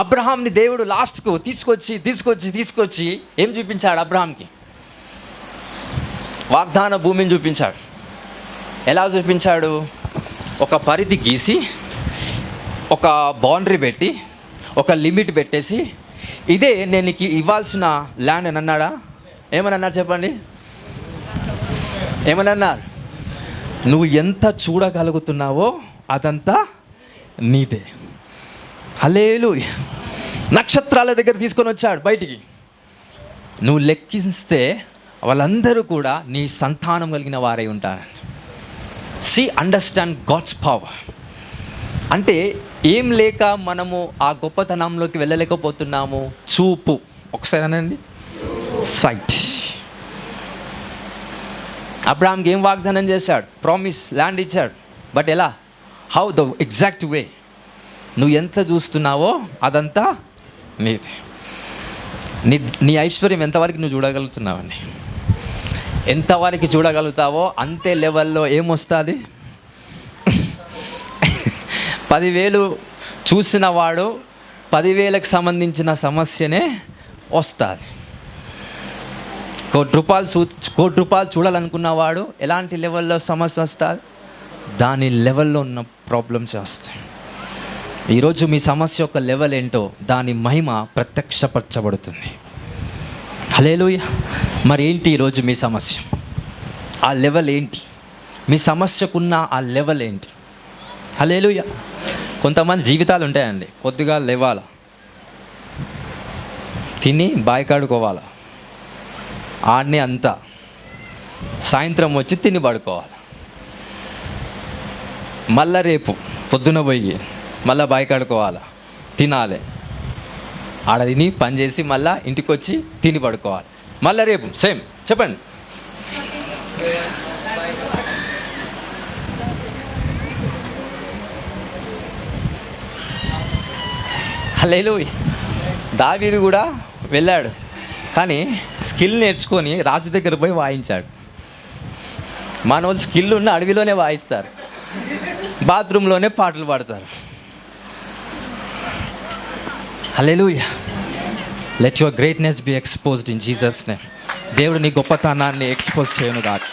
అబ్రహాంని దేవుడు లాస్ట్కు తీసుకొచ్చి ఏం చూపించాడు? అబ్రహాంకి వాగ్దాన భూమిని చూపించాడు. ఎలా చూపించాడు? ఒక పరిధి గీసి, ఒక బౌండరీ పెట్టి, ఒక లిమిట్ పెట్టేసి, ఇదే నేను నీకు ఇవ్వాల్సిన ల్యాండ్ అని అన్నాడా? ఏమని అన్నారు చెప్పండి? ఏమని అన్నారు? నువ్వు ఎంత చూడగలుగుతున్నావో అదంతా నీదే. హల్లెలూయా. నక్షత్రాల దగ్గర తీసుకొని వచ్చాడు బయటికి. నువ్వు లెక్కిస్తే వాళ్ళందరూ కూడా నీ సంతానం కలిగిన వారై ఉంటారు. Understand God's power. అంటే ఏం లేక మనము ఆ గొప్పతనంలోకి వెళ్ళలేకపోతున్నాము? చూపు. ఒకసారి అనండి, సైట్. అబ్రహాంకి ఏం వాగ్దానం చేశాడు? ప్రామిస్ ల్యాండ్ ఇచ్చాడు. బట్ ఎలా? How the exact way? నువ్వు ఎంత చూస్తున్నావో అదంతా నీది. నీ ఐశ్వర్యం ఎంతవరకు నువ్వు చూడగలుగుతున్నావని, ఎంతవరకు చూడగలుగుతావో అంతే లెవెల్లో ఏమొస్తుంది? 10,000 చూసిన వాడు 10,000కి సంబంధించిన సమస్యనే వస్తుంది. కోటి రూపాయలు చూడాలనుకున్నవాడు ఎలాంటి లెవెల్లో సమస్య వస్తుంది? దాని లెవెల్లో ఉన్న ప్రాబ్లమ్స్ వస్తాయి. ఈరోజు మీ సమస్య యొక్క లెవెల్ ఏంటో దాని మహిమ ప్రత్యక్షపరచబడుతుంది. హల్లెలూయా. మరి ఏంటి ఈరోజు మీ సమస్య? ఆ లెవెల్ ఏంటి? మీ సమస్యకున్న ఆ లెవెల్ ఏంటి? హల్లెలూయా. కొంతమంది జీవితాలు ఉంటాయండి. కొద్దిగా లేవాల, తిని బాయికాడుకోవాలి, ఆడనే అంతా, సాయంత్రం వచ్చి తిని పడుకోవాలి, మళ్ళా రేపు పొద్దున పోయి మళ్ళీ బాయికాడుకోవాలి, తినాలి, ఆడ తిని పని చేసి మళ్ళీ ఇంటికి వచ్చి తిని పడుకోవాలి, మళ్ళీ రేపు సేమ్. చెప్పండి. హల్లెలూయా. దావీదు కూడా వెళ్ళాడు, కానీ స్కిల్ నేర్చుకొని రాజు దగ్గర పోయి వాయించాడు. మన వాళ్ళు స్కిల్ ఉన్న అడవిలోనే వాయిస్తారు, బాత్రూంలోనే పాటలు పాడతారు. Hallelujah. Let your greatness be exposed in Jesus name. దేవుడు నీ గొప్పతనాన్ని ఎక్స్పోజ్ చేయను కాదు.